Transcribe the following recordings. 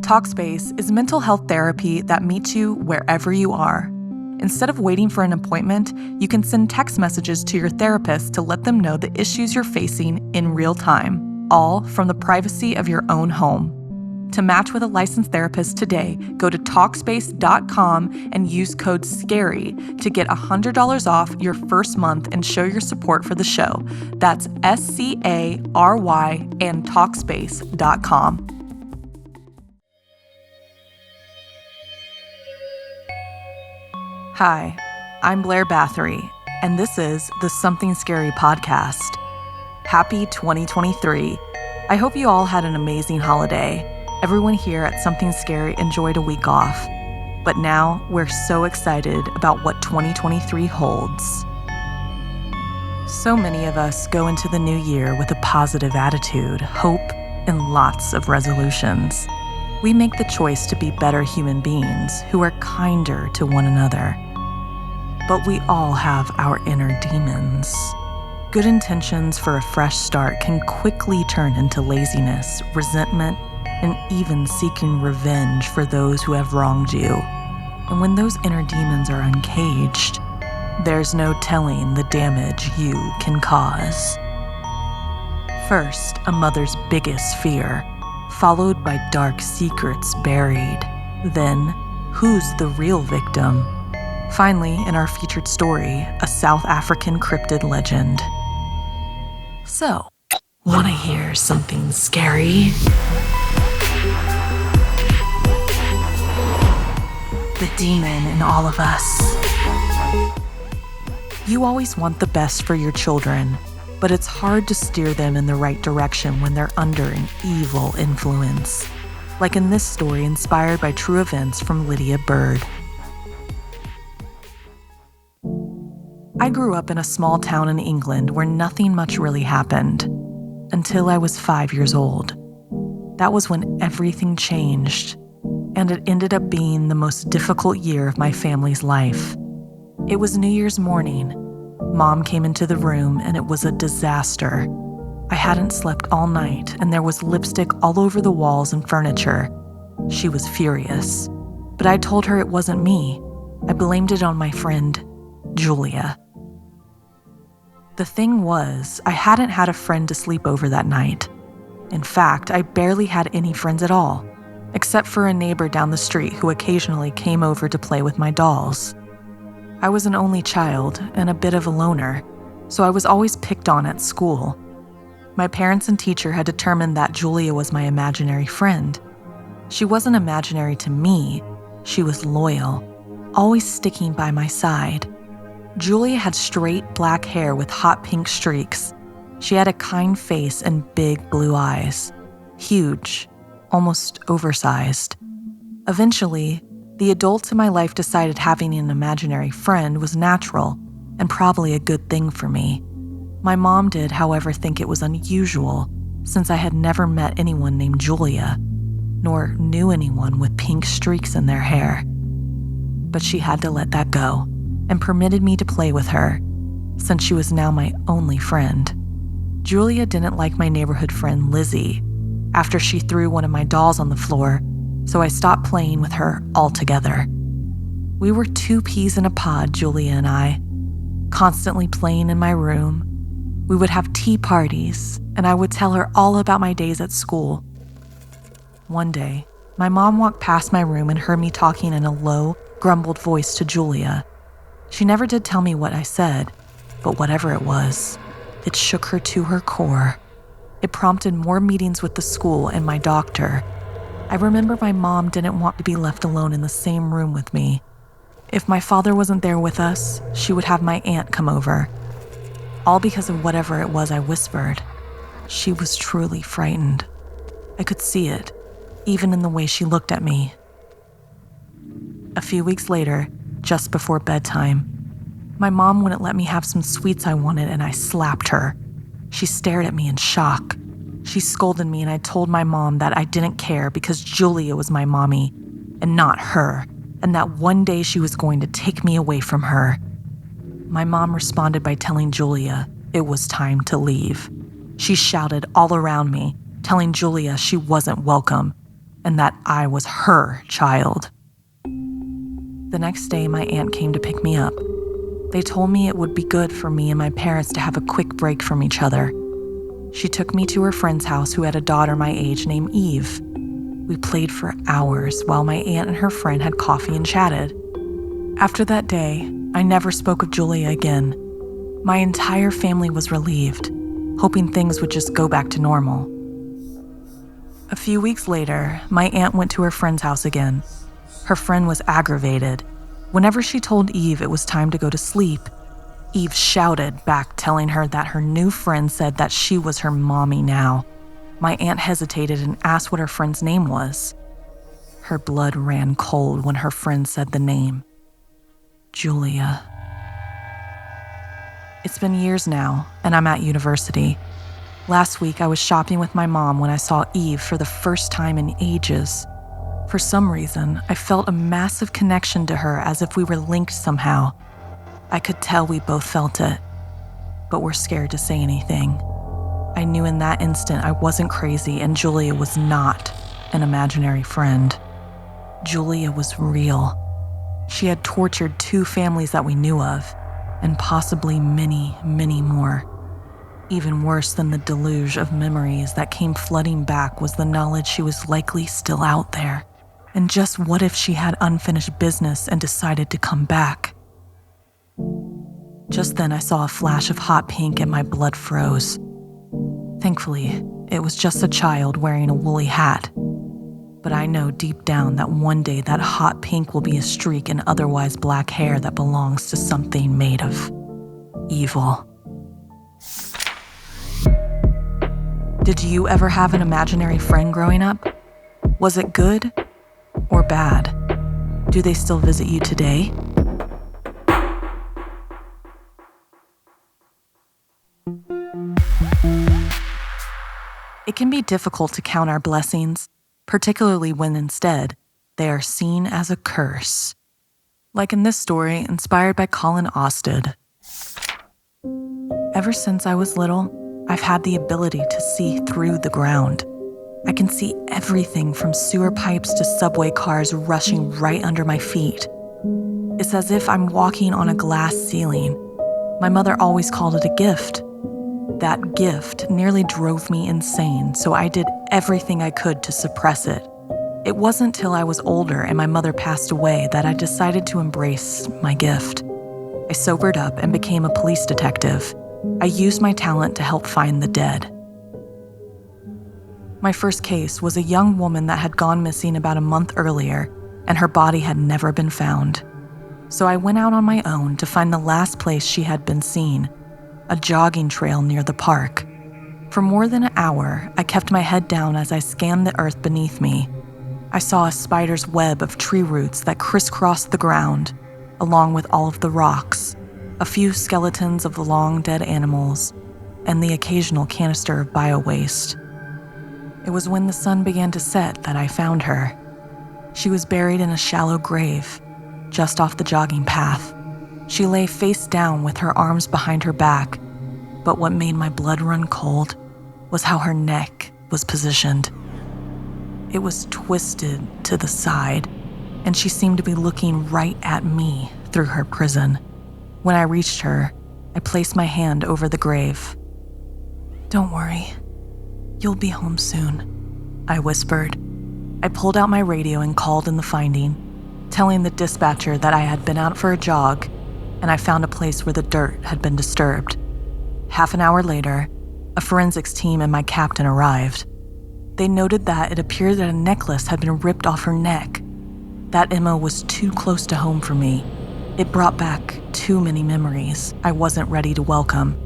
Talkspace is mental health therapy that meets you wherever you are. Instead of waiting for an appointment, you can send text messages to your therapist to let them know the issues you're facing in real time, all from the privacy of your own home. To match with a licensed therapist today, go to Talkspace.com and use code SCARY to get $100 off your first month and show your support for the show. That's SCARY and Talkspace.com. Hi, I'm Blair Bathory, and this is the Something Scary podcast. Happy 2023. I hope you all had an amazing holiday. Everyone here at Something Scary enjoyed a week off. But now we're so excited about what 2023 holds. So many of us go into the new year with a positive attitude, hope, and lots of resolutions. We make the choice to be better human beings who are kinder to one another. But we all have our inner demons. Good intentions for a fresh start can quickly turn into laziness, resentment, and even seeking revenge for those who have wronged you. And when those inner demons are uncaged, there's no telling the damage you can cause. First, a mother's biggest fear, followed by dark secrets buried. Then, who's the real victim? Finally, in our featured story, a South African cryptid legend. So, want to hear something scary? The demon in all of us. You always want the best for your children, but it's hard to steer them in the right direction when they're under an evil influence. Like in this story inspired by true events from Lydia Bird. I grew up in a small town in England where nothing much really happened until I was 5 years old. That was when everything changed, and it ended up being the most difficult year of my family's life. It was New Year's morning. Mom came into the room and it was a disaster. I hadn't slept all night and there was lipstick all over the walls and furniture. She was furious, but I told her it wasn't me. I blamed it on my friend, Julia. The thing was, I hadn't had a friend to sleep over that night. In fact, I barely had any friends at all, except for a neighbor down the street who occasionally came over to play with my dolls. I was an only child and a bit of a loner, so I was always picked on at school. My parents and teacher had determined that Julia was my imaginary friend. She wasn't imaginary to me, she was loyal, always sticking by my side. Julia had straight black hair with hot pink streaks. She had a kind face and big blue eyes. Huge, almost oversized. Eventually, the adults in my life decided having an imaginary friend was natural and probably a good thing for me. My mom did, however, think it was unusual since I had never met anyone named Julia, nor knew anyone with pink streaks in their hair. But she had to let that go and permitted me to play with her, since she was now my only friend. Julia didn't like my neighborhood friend Lizzie after she threw one of my dolls on the floor, so I stopped playing with her altogether. We were two peas in a pod, Julia and I, constantly playing in my room. We would have tea parties, and I would tell her all about my days at school. One day, my mom walked past my room and heard me talking in a low, grumbled voice to Julia. She never did tell me what I said, but whatever it was, it shook her to her core. It prompted more meetings with the school and my doctor. I remember my mom didn't want to be left alone in the same room with me. If my father wasn't there with us, she would have my aunt come over. All because of whatever it was I whispered. She was truly frightened. I could see it, even in the way she looked at me. A few weeks later, just before bedtime, my mom wouldn't let me have some sweets I wanted and I slapped her. She stared at me in shock. She scolded me and I told my mom that I didn't care because Julia was my mommy and not her, and that one day she was going to take me away from her. My mom responded by telling Julia it was time to leave. She shouted all around me, telling Julia she wasn't welcome. and that I was her child. The next day, my aunt came to pick me up. They told me it would be good for me and my parents to have a quick break from each other. She took me to her friend's house who had a daughter my age named Eve. We played for hours while my aunt and her friend had coffee and chatted. After that day, I never spoke of Julia again. My entire family was relieved, hoping things would just go back to normal. A few weeks later, my aunt went to her friend's house again. Her friend was aggravated. Whenever she told Eve it was time to go to sleep, Eve shouted back, telling her that her new friend said that she was her mommy now. My aunt hesitated and asked what her friend's name was. Her blood ran cold when her friend said the name. Julia. It's been years now, and I'm at university. Last week, I was shopping with my mom when I saw Eve for the first time in ages. For some reason, I felt a massive connection to her as if we were linked somehow. I could tell we both felt it, but we're scared to say anything. I knew in that instant I wasn't crazy and Julia was not an imaginary friend. Julia was real. She had tortured 2 families that we knew of, and possibly many, many more. Even worse than the deluge of memories that came flooding back was the knowledge she was likely still out there. And just what if she had unfinished business and decided to come back? Just then I saw a flash of hot pink and my blood froze. Thankfully, it was just a child wearing a woolly hat. But I know deep down that one day that hot pink will be a streak in otherwise black hair that belongs to something made of evil. Did you ever have an imaginary friend growing up? Was it good or bad? Do they still visit you today? It can be difficult to count our blessings, particularly when instead they are seen as a curse. Like in this story, inspired by Colin Austad. Ever since I was little, I've had the ability to see through the ground. I can see everything from sewer pipes to subway cars rushing right under my feet. It's as if I'm walking on a glass ceiling. My mother always called it a gift. That gift nearly drove me insane, so I did everything I could to suppress it. It wasn't till I was older and my mother passed away that I decided to embrace my gift. I sobered up and became a police detective. I used my talent to help find the dead. My first case was a young woman that had gone missing about a month earlier, and her body had never been found. So I went out on my own to find the last place she had been seen, a jogging trail near the park. For more than an hour, I kept my head down as I scanned the earth beneath me. I saw a spider's web of tree roots that crisscrossed the ground, along with all of the rocks, a few skeletons of the long-dead animals, and the occasional canister of bio-waste. It was when the sun began to set that I found her. She was buried in a shallow grave, just off the jogging path. She lay face down with her arms behind her back, but what made my blood run cold was how her neck was positioned. It was twisted to the side, and she seemed to be looking right at me through her prison. When I reached her, I placed my hand over the grave. "Don't worry, you'll be home soon," I whispered. I pulled out my radio and called in the finding, telling the dispatcher that I had been out for a jog and I found a place where the dirt had been disturbed. Half an hour later, a forensics team and my captain arrived. They noted that it appeared that a necklace had been ripped off her neck. That MO was too close to home for me. It brought back too many memories I wasn't ready to welcome.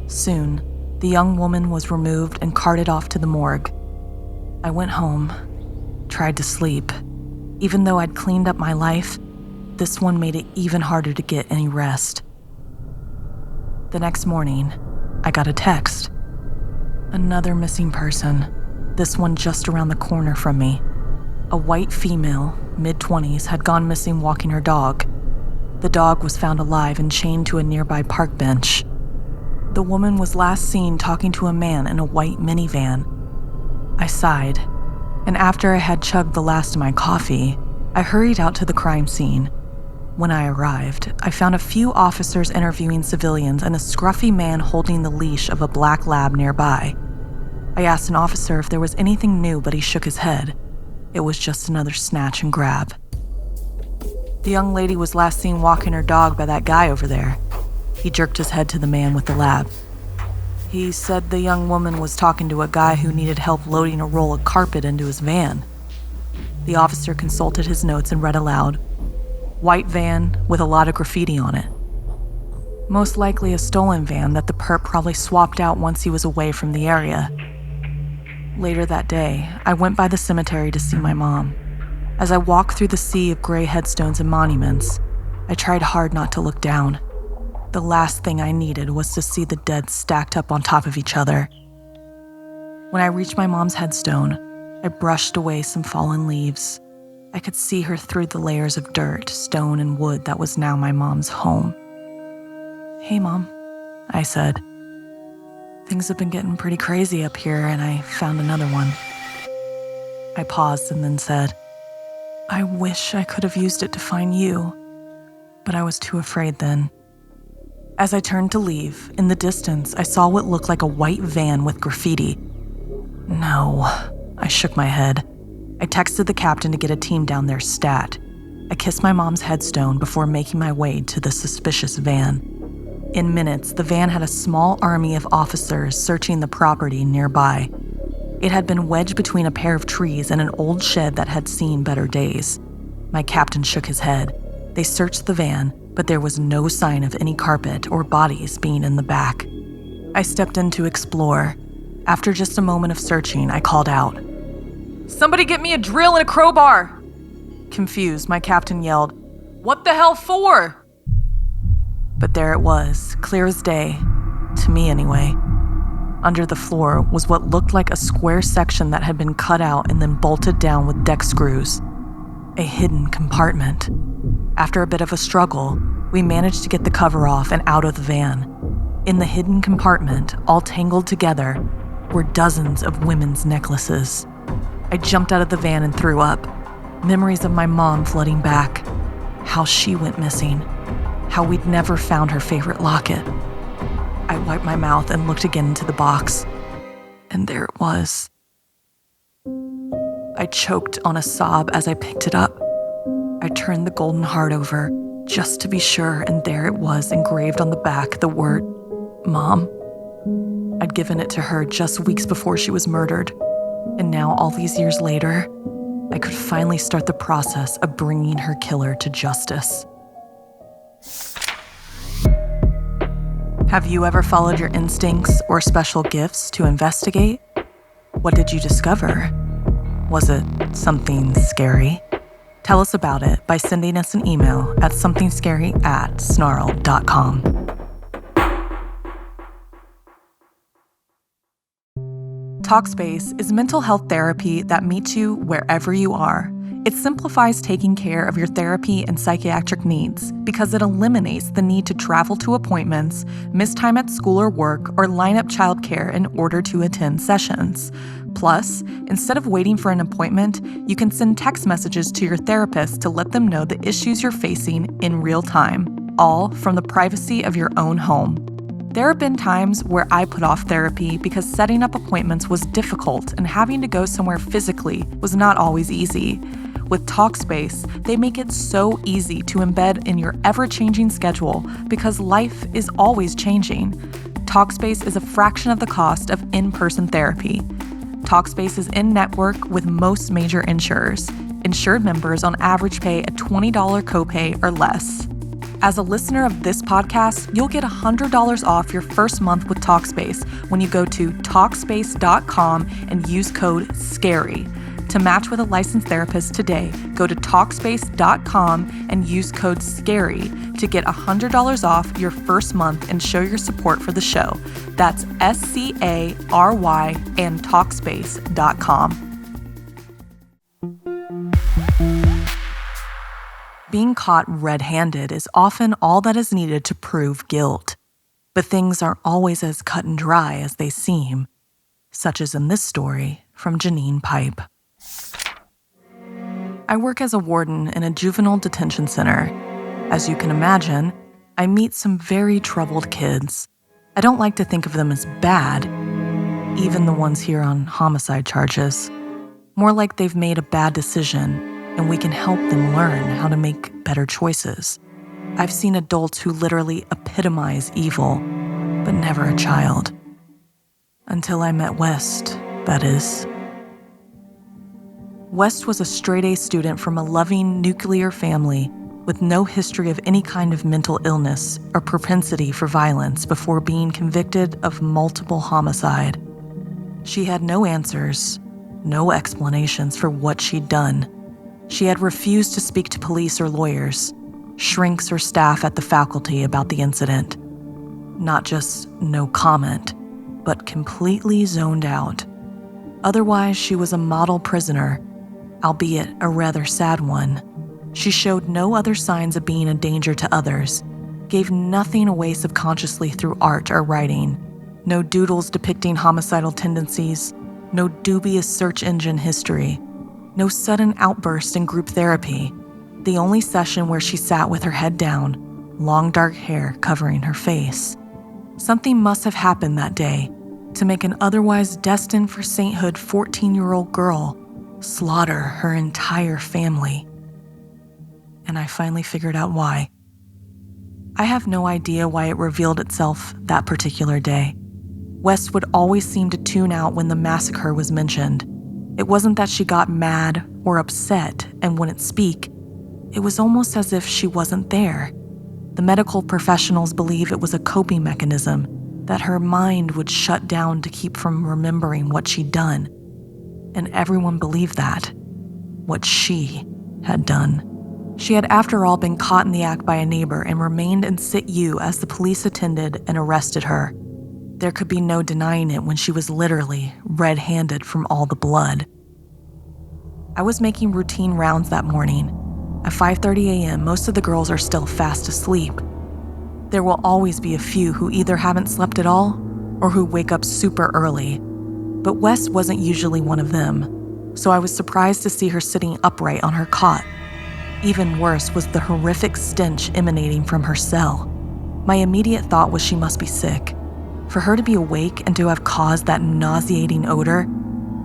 Soon, the young woman was removed and carted off to the morgue. I went home, tried to sleep. Even though I'd cleaned up my life, this one made it even harder to get any rest. The next morning, I got a text. Another missing person, this one just around the corner from me. A white female, mid-20s, had gone missing walking her dog. The dog was found alive and chained to a nearby park bench. The woman was last seen talking to a man in a white minivan. I sighed. And after I had chugged the last of my coffee, I hurried out to the crime scene. When I arrived, I found a few officers interviewing civilians and a scruffy man holding the leash of a black lab nearby. I asked an officer if there was anything new, but he shook his head. It was just another snatch and grab. The young lady was last seen walking her dog by that guy over there. He jerked his head to the man with the lab. He said the young woman was talking to a guy who needed help loading a roll of carpet into his van. The officer consulted his notes and read aloud, "White van with a lot of graffiti on it. Most likely a stolen van that the perp probably swapped out once he was away from the area." Later that day, I went by the cemetery to see my mom. As I walked through the sea of gray headstones and monuments, I tried hard not to look down. The last thing I needed was to see the dead stacked up on top of each other. When I reached my mom's headstone, I brushed away some fallen leaves. I could see her through the layers of dirt, stone, and wood that was now my mom's home. "Hey, Mom," I said. "Things have been getting pretty crazy up here, and I found another one." I paused and then said, "I wish I could have used it to find you, but I was too afraid then." As I turned to leave, in the distance, I saw what looked like a white van with graffiti. No, I shook my head. I texted the captain to get a team down there stat. I kissed my mom's headstone before making my way to the suspicious van. In minutes, the van had a small army of officers searching the property nearby. It had been wedged between a pair of trees and an old shed that had seen better days. My captain shook his head. They searched the van, but there was no sign of any carpet or bodies being in the back. I stepped in to explore. After just a moment of searching, I called out, "Somebody get me a drill and a crowbar!" Confused, my captain yelled, "What the hell for?" But there it was, clear as day, to me anyway. Under the floor was what looked like a square section that had been cut out and then bolted down with deck screws. A hidden compartment. After a bit of a struggle, we managed to get the cover off and out of the van. In the hidden compartment, all tangled together, were dozens of women's necklaces. I jumped out of the van and threw up. Memories of my mom flooding back. How she went missing. How we'd never found her favorite locket. I wiped my mouth and looked again into the box. And there it was. I choked on a sob as I picked it up. I turned the golden heart over, just to be sure, and there it was engraved on the back, the word, Mom. I'd given it to her just weeks before she was murdered. And now, all these years later, I could finally start the process of bringing her killer to justice. Have you ever followed your instincts or special gifts to investigate? What did you discover? Was it something scary? Tell us about it by sending us an email at somethingscary@snarled.com. Talkspace is mental health therapy that meets you wherever you are. It simplifies taking care of your therapy and psychiatric needs because it eliminates the need to travel to appointments, miss time at school or work, or line up childcare in order to attend sessions. Plus, instead of waiting for an appointment, you can send text messages to your therapist to let them know the issues you're facing in real time, all from the privacy of your own home. There have been times where I put off therapy because setting up appointments was difficult and having to go somewhere physically was not always easy. With Talkspace, they make it so easy to embed in your ever-changing schedule because life is always changing. Talkspace is a fraction of the cost of in-person therapy. Talkspace is in-network with most major insurers. Insured members on average pay a $20 copay or less. As a listener of this podcast, you'll get $100 off your first month with Talkspace when you go to Talkspace.com and use code SCARY. To match with a licensed therapist today, go to Talkspace.com and use code SCARY to get $100 off your first month and show your support for the show. That's SCARY and Talkspace.com. Being caught red-handed is often all that is needed to prove guilt. But things aren't always as cut and dry as they seem, such as in this story from Janine Pipe. I work as a warden in a juvenile detention center. As you can imagine, I meet some very troubled kids. I don't like to think of them as bad, even the ones here on homicide charges. More like they've made a bad decision, and we can help them learn how to make better choices. I've seen adults who literally epitomize evil, but never a child. Until I met West, that is. West was a straight-A student from a loving nuclear family with no history of any kind of mental illness or propensity for violence before being convicted of multiple homicide. She had no answers, no explanations for what she'd done. She had refused to speak to police or lawyers, shrinks or staff at the faculty about the incident. Not just no comment, but completely zoned out. Otherwise, she was a model prisoner, albeit a rather sad one. She showed no other signs of being a danger to others, gave nothing away subconsciously through art or writing, no doodles depicting homicidal tendencies, no dubious search engine history, no sudden outburst in group therapy, the only session where she sat with her head down, long dark hair covering her face. Something must have happened that day to make an otherwise destined for sainthood 14-year-old girl slaughter her entire family. And I finally figured out why. I have no idea why it revealed itself that particular day. West would always seem to tune out when the massacre was mentioned. It wasn't that she got mad or upset and wouldn't speak. It was almost as if she wasn't there. The medical professionals believe it was a coping mechanism, that her mind would shut down to keep from remembering what she'd done. And everyone believed that, what she had done. She had, after all, been caught in the act by a neighbor and remained in sit-u as the police attended and arrested her. There could be no denying it when she was literally red-handed from all the blood. I was making routine rounds that morning. At 5:30 a.m., most of the girls are still fast asleep. There will always be a few who either haven't slept at all or who wake up super early. But West wasn't usually one of them, so I was surprised to see her sitting upright on her cot. Even worse was the horrific stench emanating from her cell. My immediate thought was she must be sick. For her to be awake and to have caused that nauseating odor,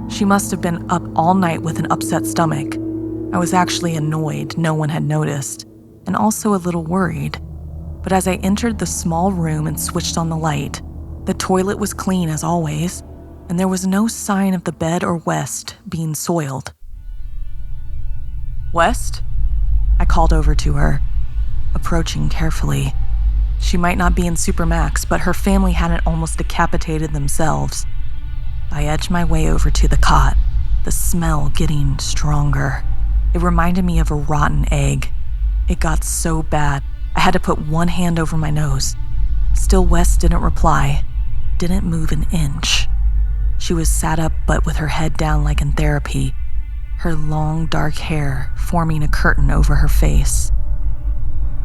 she must have been up all night with an upset stomach. I was actually annoyed no one had noticed, and also a little worried. But as I entered the small room and switched on the light, the toilet was clean as always, and there was no sign of the bed or West being soiled. "West?" I called over to her, approaching carefully. She might not be in Supermax, but her family hadn't almost decapitated themselves. I edged my way over to the cot, the smell getting stronger. It reminded me of a rotten egg. It got so bad, I had to put one hand over my nose. Still, West didn't reply, didn't move an inch. She was sat up but with her head down like in therapy, her long dark hair forming a curtain over her face.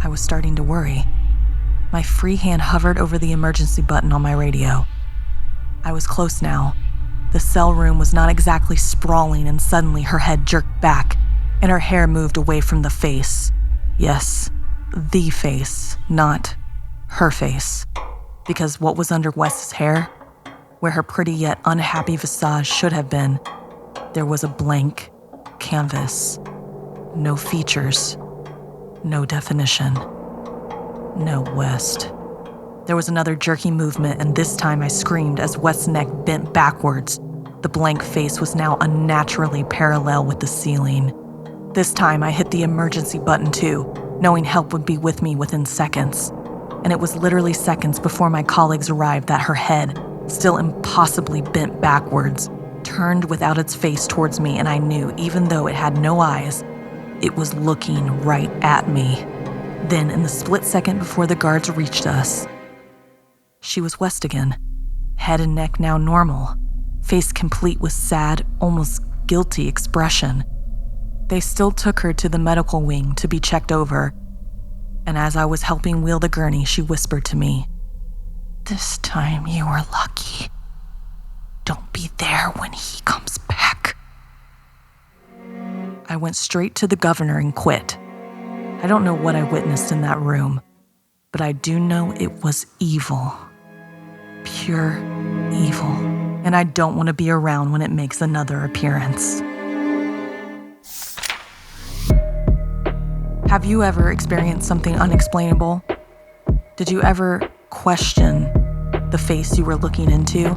I was starting to worry. My free hand hovered over the emergency button on my radio. I was close now. The cell room was not exactly sprawling, and suddenly her head jerked back and her hair moved away from the face. Yes, the face, not her face. Because what was under West's hair, where her pretty yet unhappy visage should have been, there was a blank canvas. No features, no definition, no West. There was another jerky movement, and this time I screamed as West's neck bent backwards. The blank face was now unnaturally parallel with the ceiling. This time I hit the emergency button too, knowing help would be with me within seconds. And it was literally seconds before my colleagues arrived that her head, still impossibly bent backwards, turned without its face towards me, and I knew, even though it had no eyes, it was looking right at me. Then, in the split second before the guards reached us, she was West again, head and neck now normal, face complete with sad, almost guilty expression. They still took her to the medical wing to be checked over, and as I was helping wheel the gurney, she whispered to me, "This time you were lucky. Don't be there when he comes back." I went straight to the governor and quit. I don't know what I witnessed in that room, but I do know it was evil. Pure evil. And I don't want to be around when it makes another appearance. Have you ever experienced something unexplainable? Did you ever question the face you were looking into?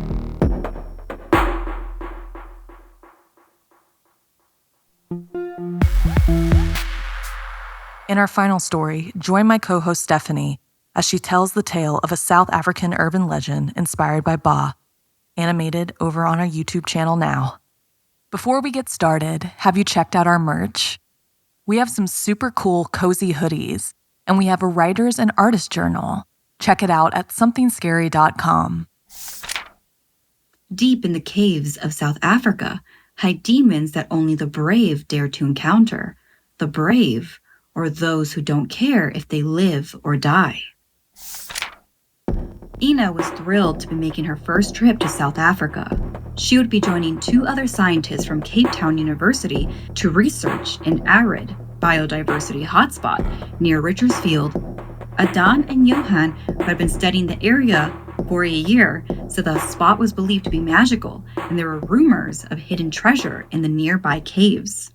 In our final story, join my co-host Stephanie as she tells the tale of a South African urban legend inspired by Ba, animated over on our YouTube channel now. Before we get started, have you checked out our merch? We have some super cool cozy hoodies, and we have a writer's and artist journal. Check it out at somethingscary.com. Deep in the caves of South Africa hide demons that only the brave dare to encounter. The brave, or those who don't care if they live or die. Ina was thrilled to be making her first trip to South Africa. She would be joining 2 other scientists from Cape Town University to research an arid biodiversity hotspot near Richardsfield. Adan and Johan, who had been studying the area for a year, said the spot was believed to be magical, and there were rumors of hidden treasure in the nearby caves.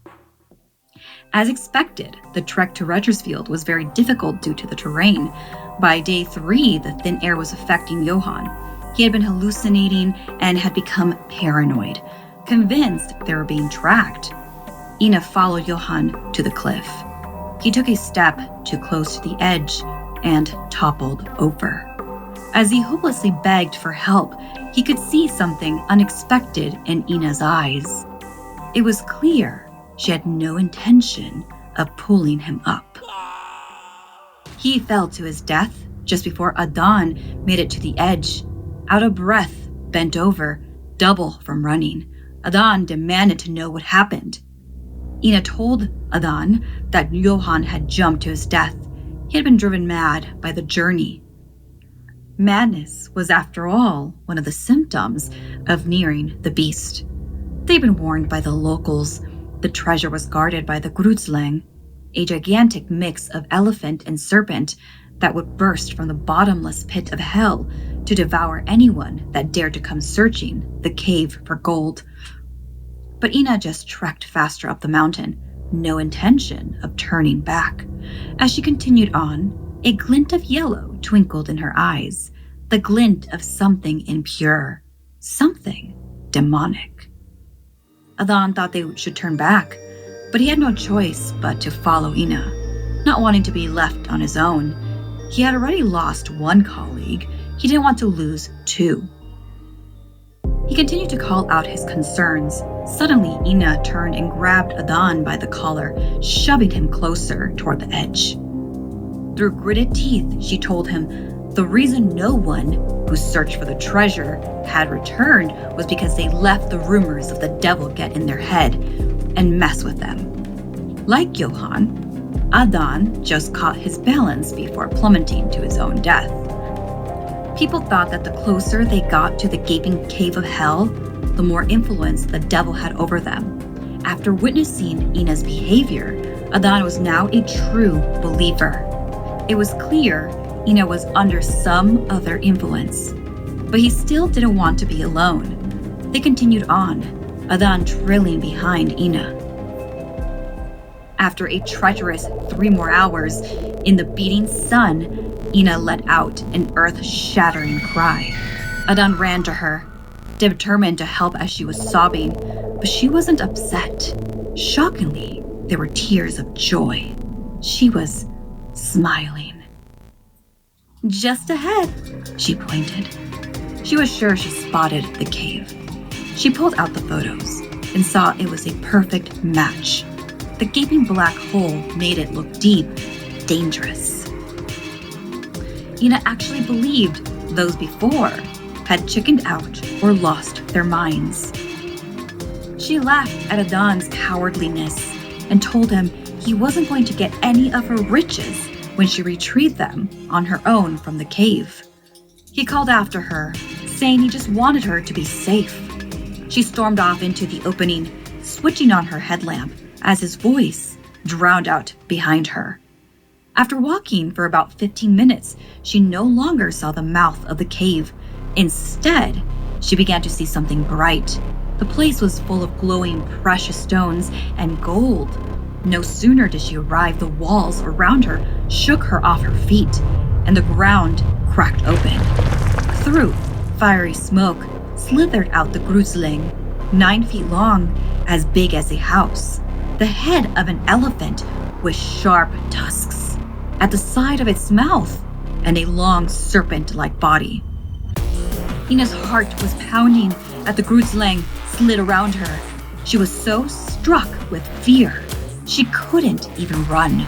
As expected, the trek to Richardsfield was very difficult due to the terrain. By day 3, the thin air was affecting Johan. He had been hallucinating and had become paranoid, convinced they were being tracked. Ina followed Johan to the cliff. He took a step too close to the edge and toppled over. As he hopelessly begged for help, he could see something unexpected in Ina's eyes. It was clear she had no intention of pulling him up. He fell to his death just before Adan made it to the edge. Out of breath, bent over, double from running, Adan demanded to know what happened. Ina told Adan that Johan had jumped to his death. He had been driven mad by the journey. Madness was, after all, one of the symptoms of nearing the beast. They'd been warned by the locals. The treasure was guarded by the Grootslang, a gigantic mix of elephant and serpent that would burst from the bottomless pit of hell to devour anyone that dared to come searching the cave for gold. But Ina just trekked faster up the mountain, no intention of turning back. As she continued on, a glint of yellow twinkled in her eyes, the glint of something impure, something demonic. Adan thought they should turn back, but he had no choice but to follow Ina, not wanting to be left on his own. He had already lost 1 colleague. He didn't want to lose 2. He continued to call out his concerns. Suddenly, Ina turned and grabbed Adan by the collar, shoving him closer toward the edge. Through gritted teeth, she told him the reason no one who searched for the treasure had returned was because they left the rumors of the devil get in their head and mess with them. Like Johan, Adan just caught his balance before plummeting to his own death. People thought that the closer they got to the gaping cave of hell, the more influence the devil had over them. After witnessing Ina's behavior, Adan was now a true believer. It was clear Ina was under some other influence, but he still didn't want to be alone. They continued on, Adan trailing behind Ina. After a treacherous 3 more hours in the beating sun, Ina let out an earth-shattering cry. Adan ran to her, determined to help as she was sobbing, but she wasn't upset. Shockingly, there were tears of joy. She was smiling. Just ahead, she pointed. She was sure she spotted the cave. She pulled out the photos and saw it was a perfect match. The gaping black hole made it look deep, dangerous. Ina actually believed those before had chickened out or lost their minds. She laughed at Adan's cowardliness and told him he wasn't going to get any of her riches when she retrieved them on her own from the cave. He called after her, saying he just wanted her to be safe. She stormed off into the opening, switching on her headlamp as his voice drowned out behind her. After walking for about 15 minutes, she no longer saw the mouth of the cave. Instead, she began to see something bright. The place was full of glowing precious stones and gold. No sooner did she arrive, the walls around her shook her off her feet, and the ground cracked open. Through fiery smoke slithered out the Grusling, 9 feet long, as big as a house. The head of an elephant with sharp tusks at the side of its mouth and a long serpent-like body. Ina's heart was pounding as the Grusling slid around her. She was so struck with fear, she couldn't even run.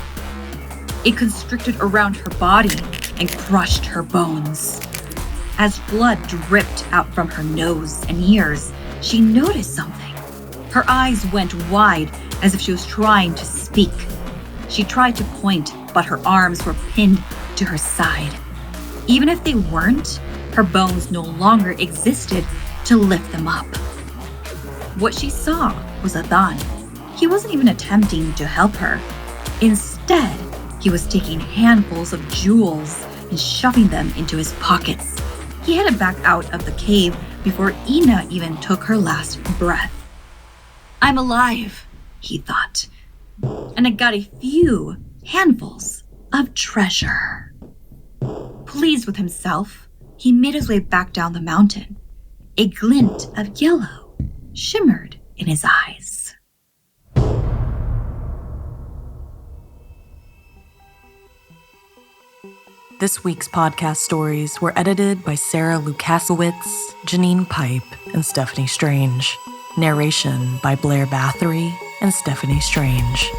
It constricted around her body and crushed her bones. As blood dripped out from her nose and ears, she noticed something. Her eyes went wide as if she was trying to speak. She tried to point, but her arms were pinned to her side. Even if they weren't, her bones no longer existed to lift them up. What she saw was Adan. He wasn't even attempting to help her. Instead, he was taking handfuls of jewels and shoving them into his pockets. He headed back out of the cave before Ina even took her last breath. "I'm alive," he thought, "and I got a few handfuls of treasure." Pleased with himself, he made his way back down the mountain. A glint of yellow shimmered in his eyes. This week's podcast stories were edited by Sarah Lukasiewicz, Janine Pipe, and Stephanie Strange. Narration by Blair Bathory and Stephanie Strange.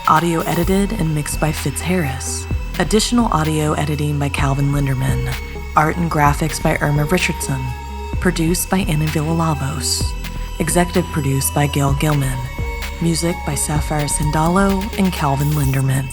Audio edited and mixed by Fitz Harris. Additional audio editing by Calvin Linderman. Art and graphics by Irma Richardson. Produced by Anna Villalobos. Executive produced by Gail Gilman. Music by Sapphire Sindalo and Calvin Linderman.